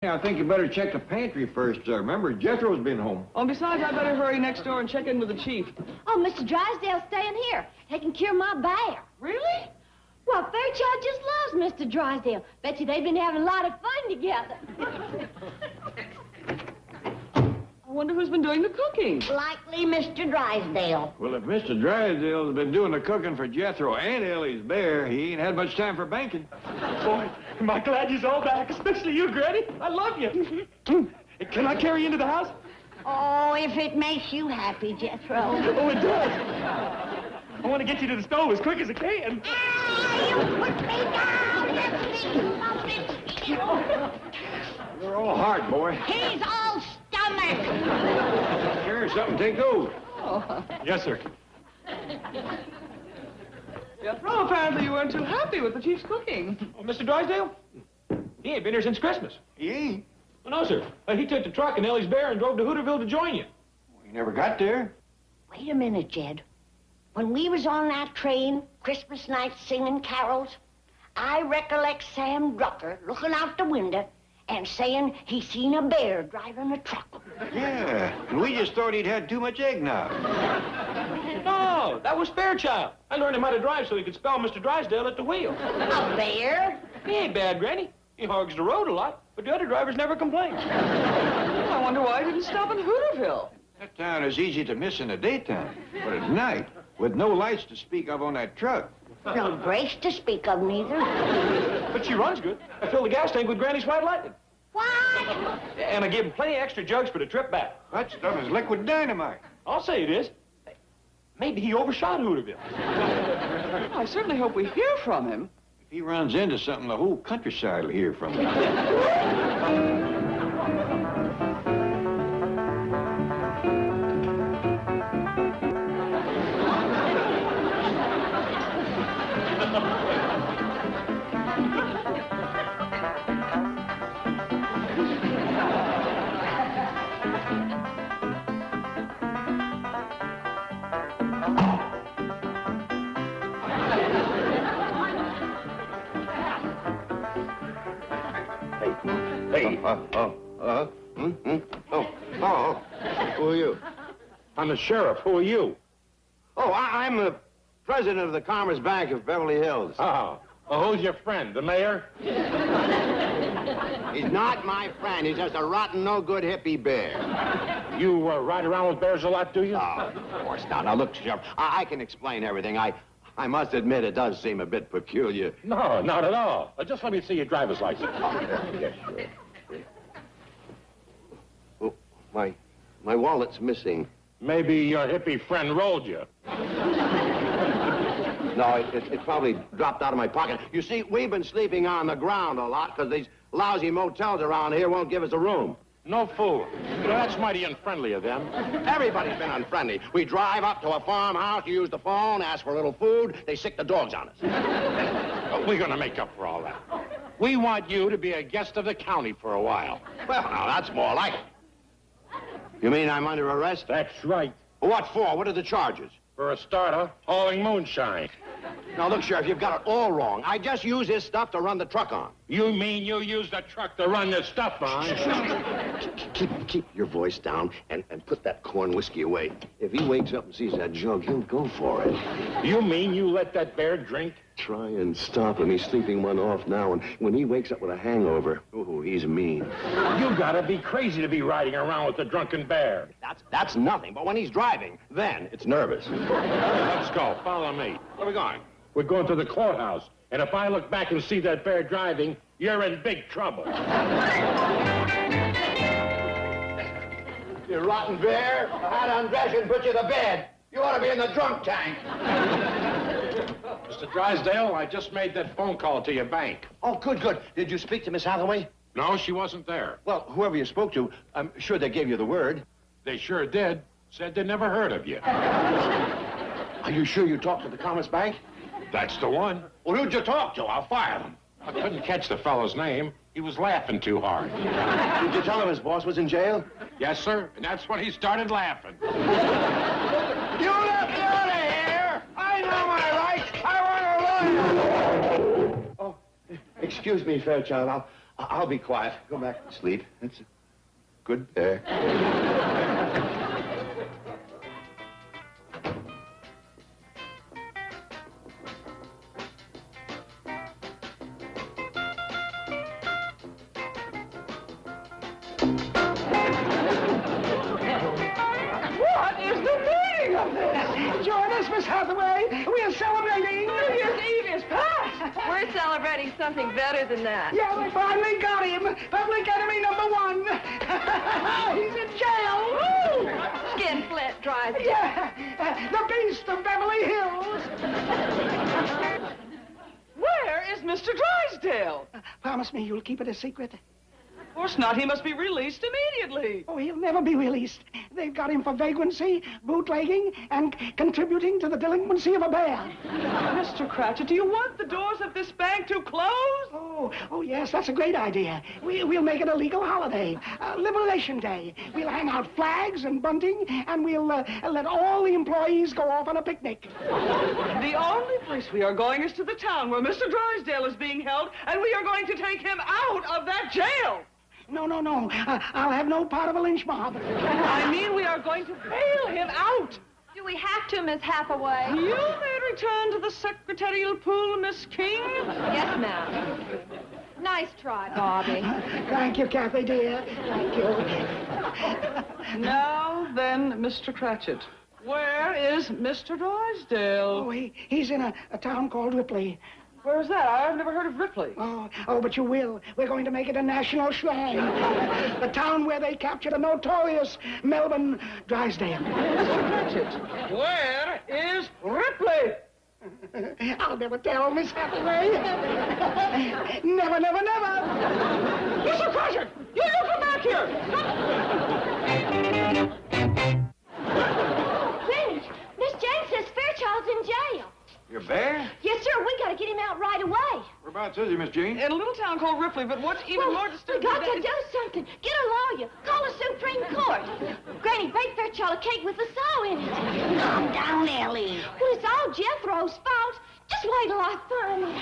Yeah, I think you better check the pantry first. Remember, Jethro's been home. Oh, besides, I better hurry next door and check in with the chief. Oh, Mr. Drysdale's staying here, taking care of my bear. Really? Well, Fairchild just loves Mr. Drysdale. Bet you they've been having a lot of fun together. I wonder who's been doing the cooking. Likely Mr. Drysdale. Well, if Mr. Drysdale's been doing the cooking for Jethro and Ellie's bear, he ain't had much time for banking. Boy, am I glad you're all back, especially you, Granny. I love you. Can I carry you into the house? Oh, if it makes you happy, Jethro. Oh, it does. I want to get you to the stove as quick as I can. Ah, you put me down. You're all heart, boy. He's all stomach. Here's something, take those. Oh. Yes, sir. Jethro, apparently you weren't too happy with the chief's cooking. Oh, Mr. Drysdale? He ain't been here since Christmas. He ain't. Oh, no, sir. He took the truck and Ellie's bear and drove to Hooterville to join you. He never got there. Wait a minute, Jed. When we was on that train, Christmas night singing carols, I recollect Sam Drucker looking out the window and saying he seen a bear driving a truck. Yeah, and we just thought he'd had too much eggnog. No, that was Fairchild. I learned him how to drive so he could spell Mr. Drysdale at the wheel. A bear? He ain't bad, Granny. He hogs the road a lot, but the other drivers never complain. I wonder why he didn't stop in Hooterville. That town is easy to miss in the daytime, but at night, with no lights to speak of on that truck. No brakes to speak of, neither. But she runs good. I filled the gas tank with Granny's White Lightning. What? And I gave him plenty of extra jugs for the trip back. That stuff is liquid dynamite. I'll say it is. Maybe he overshot Hooterville. I certainly hope we hear from him. If he runs into something, the whole countryside will hear from him. Who are you? I'm the sheriff. Who are you? Oh, I'm the president of the Commerce Bank of Beverly Hills. Oh. Well, who's your friend, the mayor? He's not my friend. He's just a rotten, no-good hippie bear. You ride around with bears a lot, do you? Oh, of course not. Now, look, Sheriff, I can explain everything. I must admit it does seem a bit peculiar. No, not at all. Just let me see your driver's license. Yes, sure. Oh, my wallet's missing. Maybe your hippie friend rolled you. No, it probably dropped out of my pocket. You see, we've been sleeping on the ground a lot because these lousy motels around here won't give us a room. No fool. That's mighty unfriendly of them. Everybody's been unfriendly. We drive up to a farmhouse, you use the phone, ask for a little food, they sick the dogs on us. We're going to make up for all that. We want you to be a guest of the county for a while. Well, now, that's more like it. You mean I'm under arrest? That's right. What for? What are the charges? For a starter, hauling moonshine. Now, look, Sheriff, you've got it all wrong. I just use this stuff to run the truck on. You mean you use the truck to run this stuff on? Keep your voice down and put that corn whiskey away. If he wakes up and sees that jug, he'll go for it. You mean you let that bear drink? Try and stop him. He's sleeping one off now, and when he wakes up with a hangover, oh, he's mean. You gotta be crazy to be riding around with a drunken bear. That's nothing, but when he's driving, then it's nervous. Let's go. Follow me. Where are we going? We're going to the courthouse, and if I look back and see that bear driving, you're in big trouble. You rotten bear. I had to undress you and put you to bed. You ought to be in the drunk tank. Mr. Drysdale, I just made that phone call to your bank. Oh, good. Did you speak to Miss Hathaway? No, she wasn't there. Well, whoever you spoke to, I'm sure they gave you the word. They sure did. Said they never heard of you. Are you sure you talked to the Commerce Bank? That's the one. Well, who'd you talk to? I'll fire them. I couldn't catch the fellow's name. He was laughing too hard. Did you tell him his boss was in jail? Yes, sir. And that's when he started laughing. You left me out of here! I know my rights! I want to run! Oh, excuse me, Fairchild. I'll be quiet. Go back to sleep. It's a good bear. What is the meaning of this? Join us, Miss Hathaway. We are celebrating New Year's Eve is past. We're celebrating something better than that. Yeah, we finally got him. Public enemy #1. He's in jail. Woo! Skinflint Drysdale. Yeah, the beast of Beverly Hills. Where is Mr. Drysdale? Promise me you'll keep it a secret. Of course not. He must be released immediately. Oh, he'll never be released. They've got him for vagrancy, bootlegging, and contributing to the delinquency of a bear. Mr. Cratchit, do you want the doors of this bank to close? Oh, yes, that's a great idea. We'll make it a legal holiday, Liberation Day. We'll hang out flags and bunting, and we'll let all the employees go off on a picnic. The only place we are going is to the town where Mr. Drysdale is being held, and we are going to take him out of that jail. No. I'll have no part of a lynch mob. I mean, we are going to bail him out. Do we have to, Miss Hathaway? You may return to the secretarial pool, Miss King. Yes, ma'am. Nice try, Bobby. Thank you, Kathy, dear. Thank you. Now, then, Mr. Cratchit, where is Mr. Drysdale? Oh, he's in a town called Ripley. Where is that? I've never heard of Ripley. Oh, but you will. We're going to make it a national slang. The town where they captured a notorious Melbourne Drysdale. Mr. Cratchit, where is Ripley? I'll never tell, Miss Hathaway. Never. Mr. Cratchit, you come back here. Granny, Miss Jane says Fairchild's in jail. Your bear? Yes, sir. We got to get him out right away. Whereabouts is he, Miss Jane? In a little town called Ripley, but what's even more disturbing we got is to do something. Get a lawyer. Call the Supreme Court. Granny, bake Fairchild a cake with a saw in it. Calm down, Ellie. Well, it's all Jethro's fault. Just wait till I find him.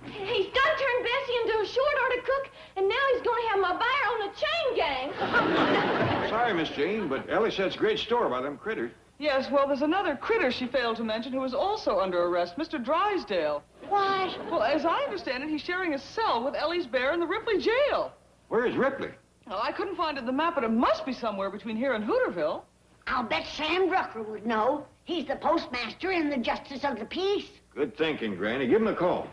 He's done turned Bessie into a short-order cook, and now he's going to have my bear on a chain gang. Sorry, Miss Jane, but Ellie said it's a great store by them critters. Yes, well, there's another critter she failed to mention who is also under arrest, Mr. Drysdale. Why? Well, as I understand it, he's sharing a cell with Ellie's bear in the Ripley jail. Where is Ripley? Well, I couldn't find it in the map, but it must be somewhere between here and Hooterville. I'll bet Sam Drucker would know. He's the postmaster and the justice of the peace. Good thinking, Granny. Give him a call.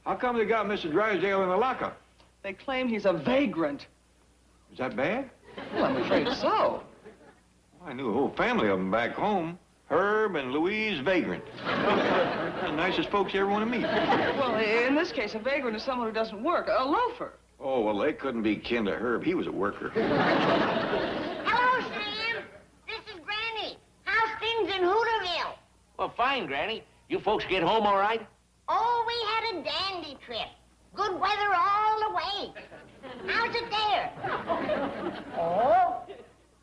How come they got Mr. Drysdale in the lockup? They claim he's a vagrant. Is that bad? Well, I'm afraid so. I knew a whole family of them back home. Herb and Louise Vagrant. The nicest folks you ever want to meet. Well, in this case, a vagrant is someone who doesn't work, a loafer. Oh, well, they couldn't be kin to Herb. He was a worker. Hello, Sam. This is Granny. How's things in Hooterville? Well, fine, Granny. You folks get home all right? Oh, we had a dandy trip. Good weather all the way. How's it there? Oh,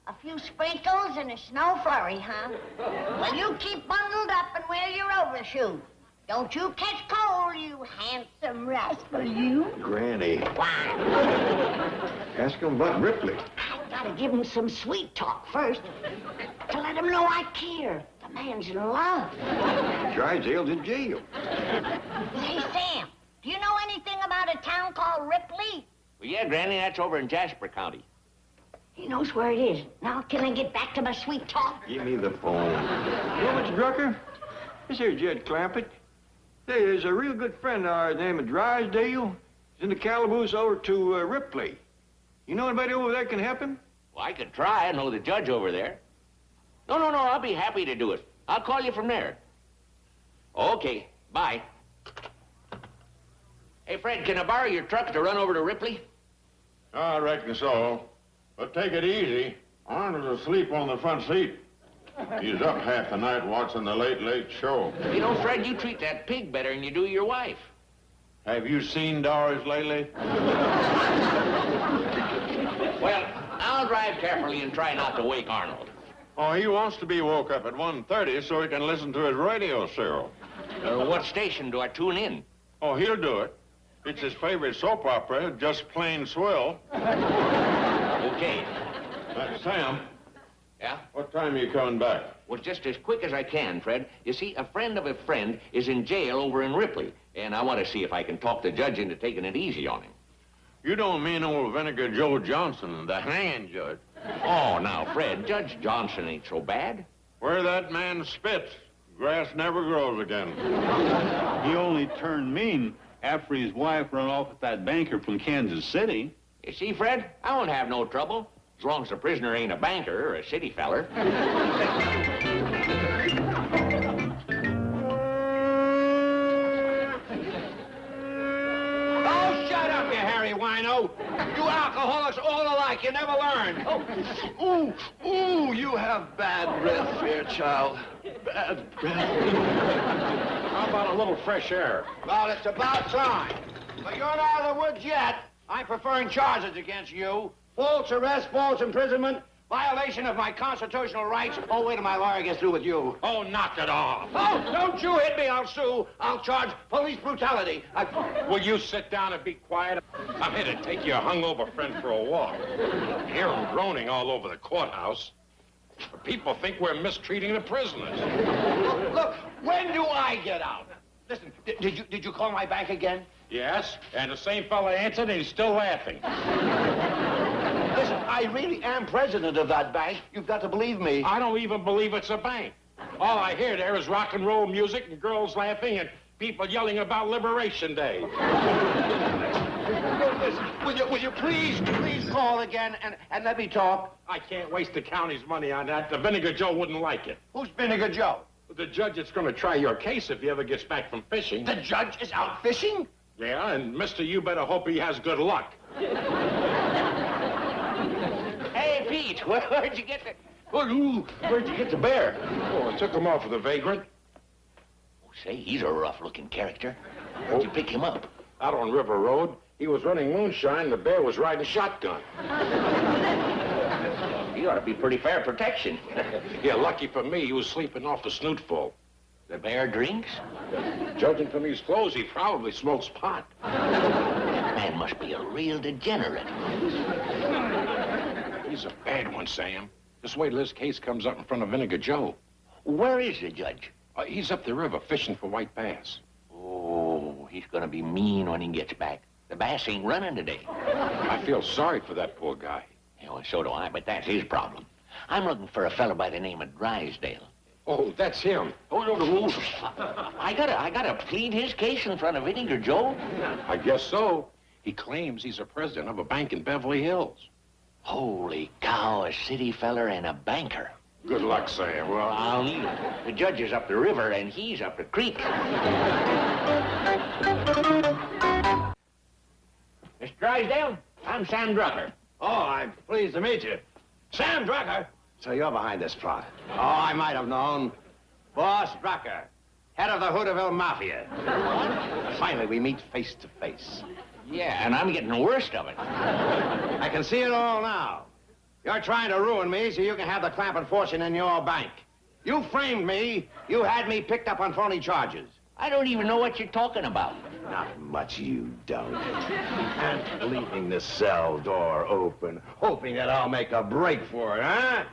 a few sprinkles and a snow flurry, huh? Well, you keep bundled up and wear your overshoes. Don't you catch cold, you handsome rascal, you. Granny. Why? Ask him about Ripley. I gotta give him some sweet talk first to let him know I care. The man's in love. Drysdale's in jail. Say, Sam, do you know anything about a town called Ripley? Well, yeah, Granny, that's over in Jasper County. He knows where it is. Now, can I get back to my sweet talk? Give me the phone. You know, Mr. Drucker? This here's Jed Clampett. Say, there's a real good friend of ours named Drysdale. He's in the calaboose over to Ripley. You know anybody over there can help him? Well, I could try. I know the judge over there. No, I'll be happy to do it. I'll call you from there. Okay, bye. Hey, Fred, can I borrow your truck to run over to Ripley? I reckon so. But take it easy. Arnold's asleep on the front seat. He's up half the night watching the late show. You know, Fred, you treat that pig better than you do your wife. Have you seen Doris lately? Well, I'll drive carefully and try not to wake Arnold. Oh, he wants to be woke up at 1:30 so he can listen to his radio show. What station do I tune in? Oh, he'll do it. It's his favorite soap opera, Just Plain Swell. Okay. Sam, Yeah? what time are you coming back? Well, just as quick as I can, Fred. You see, a friend of a friend is in jail over in Ripley, and I want to see if I can talk the judge into taking it easy on him. You don't mean old Vinegar Joe Johnson, the hanging judge. Oh, now, Fred, Judge Johnson ain't so bad. Where that man spits, grass never grows again. He only turned mean after his wife run off with that banker from Kansas City. You see, Fred, I won't have no trouble, as long as the prisoner ain't a banker or a city feller. Oh, shut up, you hairy wino. You alcoholics all alike, you never learn. Ooh, you have bad breath, Fairchild. Bad breath. How about a little fresh air? Well, it's about time. But you're not out of the woods yet. I'm preferring charges against you. False arrest, false imprisonment, violation of my constitutional rights. Oh, wait till my lawyer gets through with you. Oh, knock it off. Oh, don't you hit me, I'll sue. I'll charge police brutality. Will you sit down and be quiet? I'm here to take your hungover friend for a walk. I hear him groaning all over the courthouse. People think we're mistreating the prisoners. Look, when do I get out? Listen, did you call my bank again? Yes, and the same fella answered and he's still laughing. Listen, I really am president of that bank. You've got to believe me. I don't even believe it's a bank. All I hear there is rock and roll music and girls laughing and people yelling about Liberation Day. Listen, will you please call again and let me talk? I can't waste the county's money on that. The Vinegar Joe wouldn't like it. Who's Vinegar Joe? The judge is going to try your case if he ever gets back from fishing. The judge is out fishing? Yeah, and mister, you better hope he has good luck. Hey, Pete, where'd you get the... Where'd you get the bear? Oh, I took him off with a vagrant. Oh, say, he's a rough-looking character. Where'd you pick him up? Out on River Road. He was running moonshine, and the bear was riding shotgun. He ought to be pretty fair protection. Yeah, lucky for me, he was sleeping off the snootful. The bear drinks? Judging from his clothes, he probably smokes pot. That man must be a real degenerate. He's a bad one, Sam. Just wait till this case comes up in front of Vinegar Joe. Where is the judge? He's up the river fishing for white bass. Oh, he's gonna be mean when he gets back. The bass ain't running today. I feel sorry for that poor guy. Yeah, well, so do I, but that's his problem. I'm looking for a fellow by the name of Drysdale. Oh, that's him. Oh, no, no. I gotta plead his case in front of Vinegar Joe. I guess so. He claims he's a president of a bank in Beverly Hills. Holy cow, a city feller and a banker. Good luck, Sam. Well, I'll need it. The judge is up the river and he's up the creek. Mr. Drysdale, I'm Sam Drucker. Oh, I'm pleased to meet you. Sam Drucker? So you're behind this plot. Oh, I might have known. Boss Drucker, head of the Hooterville Mafia. Finally, we meet face to face. Yeah, and I'm getting the worst of it. I can see it all now. You're trying to ruin me so you can have the clamping fortune in your bank. You framed me. You had me picked up on phony charges. I don't even know what you're talking about. Not much you don't. And leaving the cell door open, hoping that I'll make a break for it, huh?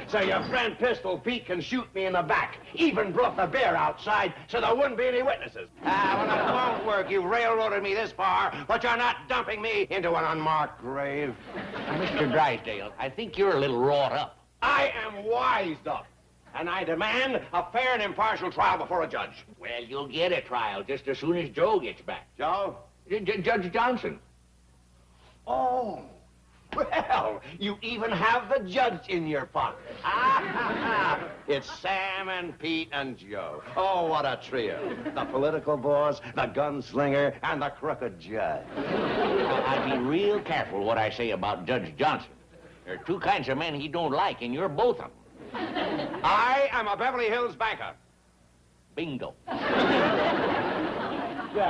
So your friend Pistol Pete can shoot me in the back. Even brought the bear outside so there wouldn't be any witnesses. Well, it won't work. You've railroaded me this far, but you're not dumping me into an unmarked grave. Mr. Drysdale, I think you're a little wrought up. I am wised up, and I demand a fair and impartial trial before a judge. Well, you'll get a trial just as soon as Joe gets back. Joe? Judge Johnson. Oh. Well, you even have the judge in your pocket. It's Sam and Pete and Joe. Oh, what a trio. The political boss, the gunslinger, and the crooked judge. I'd be real careful what I say about Judge Johnson. There are two kinds of men he don't like, and you're both of them. I am a Beverly Hills banker. Bingo. Get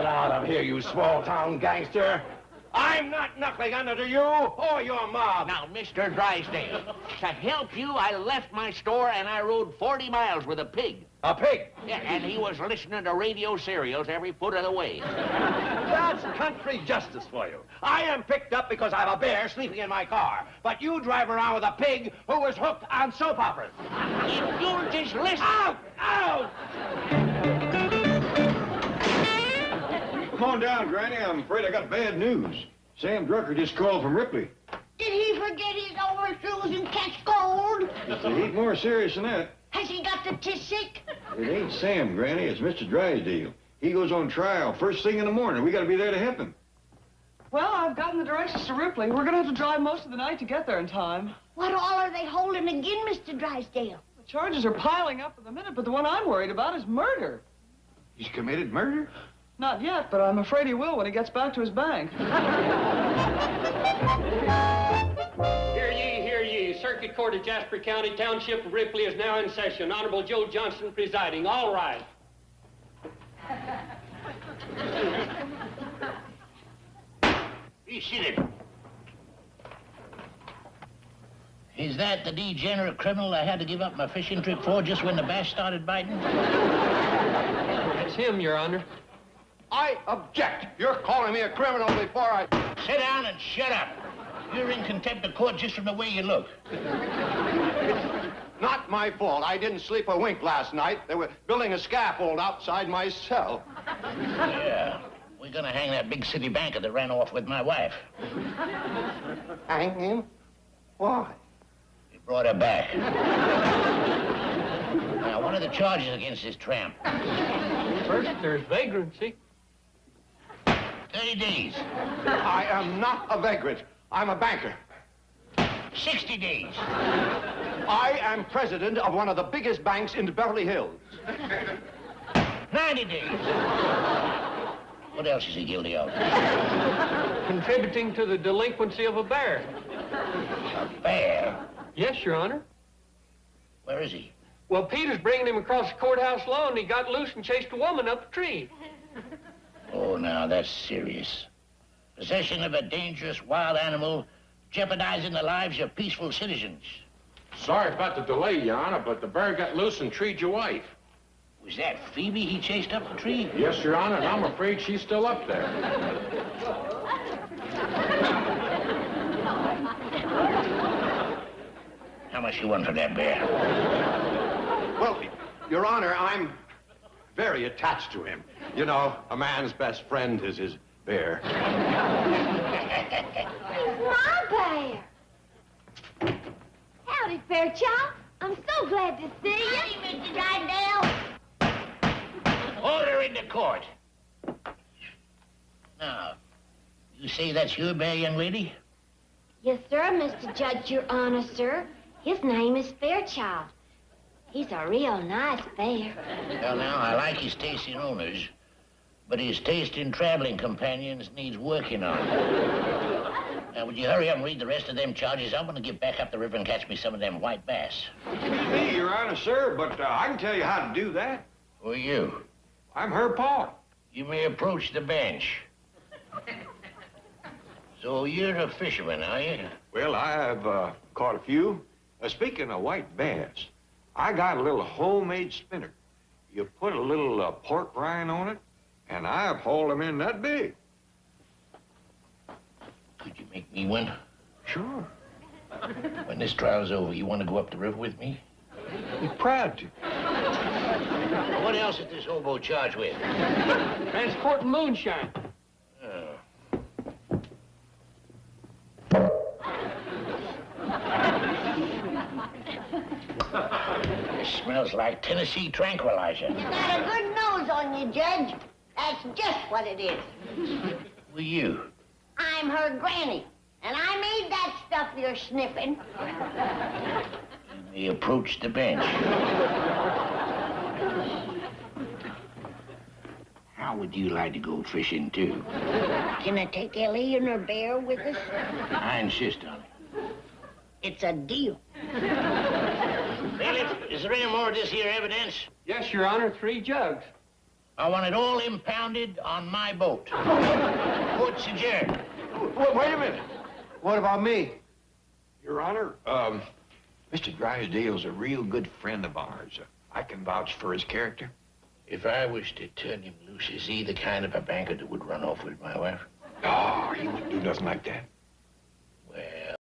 out of here, you small-town gangster. I I'm not knuckling under to you or your mob. Now, Mr. Drysdale, to help you, I left my store and I rode 40 miles with a pig. A pig? Yeah, and he was listening to radio serials every foot of the way. That's country justice for you. I am picked up because I have a bear sleeping in my car. But you drive around with a pig who was hooked on soap operas. If you'll just listen... Out! Out! Come on down, Granny. I'm afraid I got bad news. Sam Drucker just called from Ripley. Did he forget his overshoes and catch cold? It's a heap more serious than that. Has he got the tissick? It ain't Sam, Granny. It's Mr. Drysdale. He goes on trial first thing in the morning. We got to be there to help him. Well, I've gotten the directions to Ripley. We're going to have to drive most of the night to get there in time. What all are they holding again, Mr. Drysdale? The charges are piling up at the minute, but the one I'm worried about is murder. He's committed murder? Not yet, but I'm afraid he will when he gets back to his bank. Hear ye, hear ye. Circuit Court of Jasper County, Township of Ripley is now in session. Honorable Joe Johnson presiding. All rise. Be seated. Is that the degenerate criminal I had to give up my fishing trip for just when the bass started biting? That's him, Your Honor. I object. You're calling me a criminal before I... Sit down and shut up. You're in contempt of court just from the way you look. Not my fault. I didn't sleep a wink last night. They were building a scaffold outside my cell. Yeah. We're gonna hang that big city banker that ran off with my wife. Hang him? Why? He brought her back. Now, what are the charges against this tramp? First, there's vagrancy. 30 days. I am not a vagrant. I'm a banker. 60 days. I am president of one of the biggest banks in Beverly Hills. 90 days. What else is he guilty of? Contributing to the delinquency of a bear. A bear? Yes, Your Honor. Where is he? Well, Peter's bringing him across the courthouse lawn, and he got loose and chased a woman up a tree. Oh, now, that's serious. Possession of a dangerous wild animal jeopardizing the lives of peaceful citizens. Sorry about the delay, Your Honor, but the bear got loose and treed your wife. Was that Phoebe he chased up the tree? Yes, Your Honor, and I'm afraid she's still up there. How much you want for that bear? Well, Your Honor, I'm very attached to him. You know, a man's best friend is his bear. My bear. Howdy, Fairchild. I'm so glad to see you. Howdy, Mr. Drysdale. Order in the court. Now, you say that's your bear, young lady? Yes, sir, Mr. Judge, Your Honor, sir. His name is Fairchild. He's a real nice bear. Well, now, I like his taste in owners, but his taste in traveling companions needs working on. Now, would you hurry up and read the rest of them charges? I'm going to get back up the river and catch me some of them white bass. Me, Your Honor, sir, but I can tell you how to do that. Who are you? I'm her pa. You may approach the bench. So you're a fisherman, are you? Well, I have caught a few. Speaking of white bass, I got a little homemade spinner. You put a little pork rind on it, and I've hauled them in that big. Could you make me one? Sure. When this trial's over, you want to go up the river with me? Be proud to. What else is this hobo charged with? Transporting moonshine. It smells like Tennessee tranquilizer. You got a good nose on you, Judge. That's just what it is. Who are you? I'm her granny, and I made that stuff you're sniffing. You may approach the bench. How would you like to go fishing, too? Can I take Ellie and her bear with us? I insist on it. It's a deal. Bailiff, is there any more of this here evidence? Yes, Your Honor, 3 jugs. I want it all impounded on my boat. Court's adjourned. Wait a minute. What about me? Your Honor, Mr. Drysdale's a real good friend of ours. I can vouch for his character. If I was to turn him loose, is he the kind of a banker that would run off with my wife? Oh, he wouldn't do nothing like that.